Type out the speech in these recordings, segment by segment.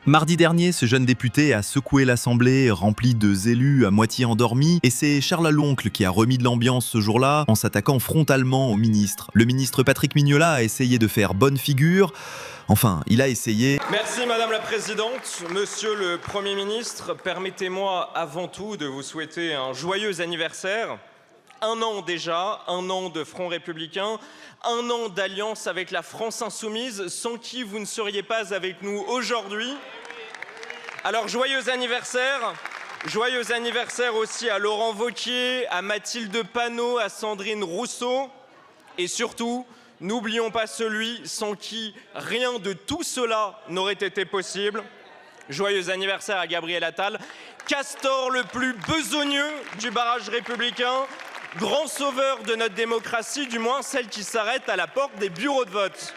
Mardi dernier, ce jeune député a secoué l'Assemblée, remplie de zélus à moitié endormis, et c'est Charles Aloncle qui a remis de l'ambiance ce jour-là en s'attaquant frontalement au ministre. Le ministre Patrick Mignola a essayé de faire bonne figure. Enfin, il a essayé. Merci Madame la Présidente. Monsieur le Premier ministre, permettez-moi avant tout de vous souhaiter un joyeux anniversaire. 1 an déjà, 1 an de Front républicain, 1 an d'alliance avec la France insoumise, sans qui vous ne seriez pas avec nous aujourd'hui. Alors joyeux anniversaire aussi à Laurent Wauquiez, à Mathilde Panot, à Sandrine Rousseau et surtout, n'oublions pas celui sans qui rien de tout cela n'aurait été possible. Joyeux anniversaire à Gabriel Attal, castor le plus besogneux du barrage républicain, grand sauveur de notre démocratie, du moins celle qui s'arrête à la porte des bureaux de vote.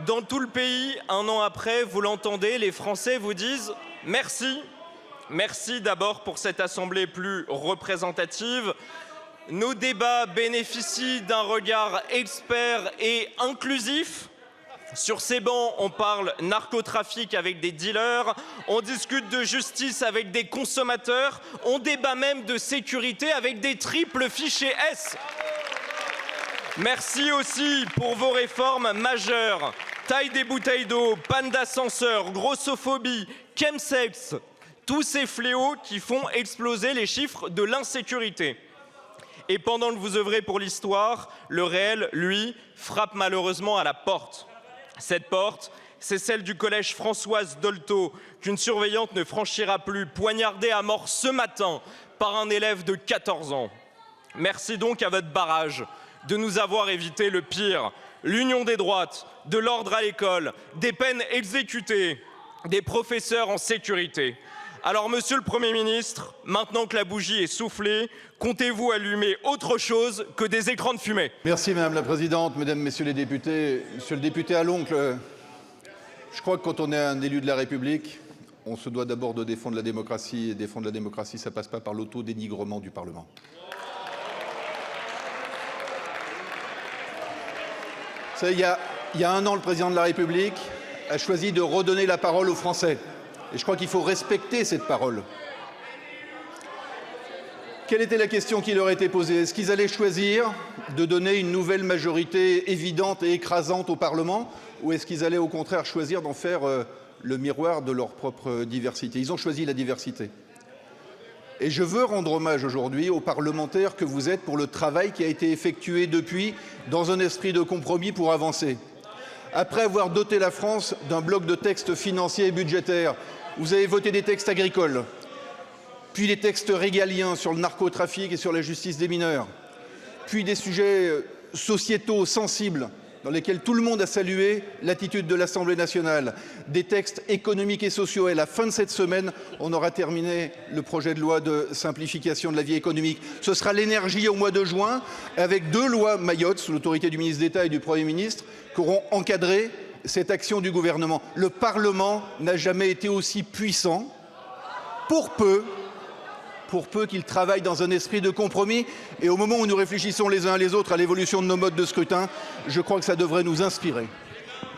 Dans tout le pays, 1 an après, vous l'entendez, les Français vous disent merci. Merci d'abord pour cette assemblée plus représentative. Nos débats bénéficient d'un regard expert et inclusif. Sur ces bancs, on parle narcotrafic avec des dealers, on discute de justice avec des consommateurs, on débat même de sécurité avec des triples fichiers S. Merci aussi pour vos réformes majeures. Taille des bouteilles d'eau, panne d'ascenseur, grossophobie, chemsex, tous ces fléaux qui font exploser les chiffres de l'insécurité. Et pendant que vous œuvrez pour l'histoire, le réel, lui, frappe malheureusement à la porte. Cette porte, c'est celle du collège Françoise Dolto, qu'une surveillante ne franchira plus, poignardée à mort ce matin par un élève de 14 ans. Merci donc à votre barrage de nous avoir évité le pire, l'union des droites, de l'ordre à l'école, des peines exécutées, des professeurs en sécurité. Alors, Monsieur le Premier ministre, maintenant que la bougie est soufflée, comptez-vous allumer autre chose que des écrans de fumée? Merci Madame la Présidente, Mesdames, Messieurs les députés. Monsieur le député Aloncle, je crois que quand on est un élu de la République, on se doit d'abord de défendre la démocratie. Et défendre la démocratie, ça ne passe pas par l'autodénigrement du Parlement. Ça, il y a 1 an, le Président de la République a choisi de redonner la parole aux Français. Et je crois qu'il faut respecter cette parole. Quelle était la question qui leur était posée? Est-ce qu'ils allaient choisir de donner une nouvelle majorité évidente et écrasante au Parlement, ou est-ce qu'ils allaient au contraire choisir d'en faire le miroir de leur propre diversité? Ils ont choisi la diversité. Et je veux rendre hommage aujourd'hui aux parlementaires que vous êtes pour le travail qui a été effectué depuis dans un esprit de compromis pour avancer. Après avoir doté la France d'un bloc de textes financiers et budgétaires, vous avez voté des textes agricoles, puis des textes régaliens sur le narcotrafic et sur la justice des mineurs, puis des sujets sociétaux sensibles dans lesquels tout le monde a salué l'attitude de l'Assemblée nationale, des textes économiques et sociaux. Et à la fin de cette semaine, on aura terminé le projet de loi de simplification de la vie économique. Ce sera l'énergie au mois de juin, avec 2 lois Mayotte, sous l'autorité du ministre d'État et du Premier ministre, qui auront encadré cette action du gouvernement. Le Parlement n'a jamais été aussi puissant, pour peu qu'il travaille dans un esprit de compromis. Et au moment où nous réfléchissons les uns les autres à l'évolution de nos modes de scrutin, je crois que ça devrait nous inspirer.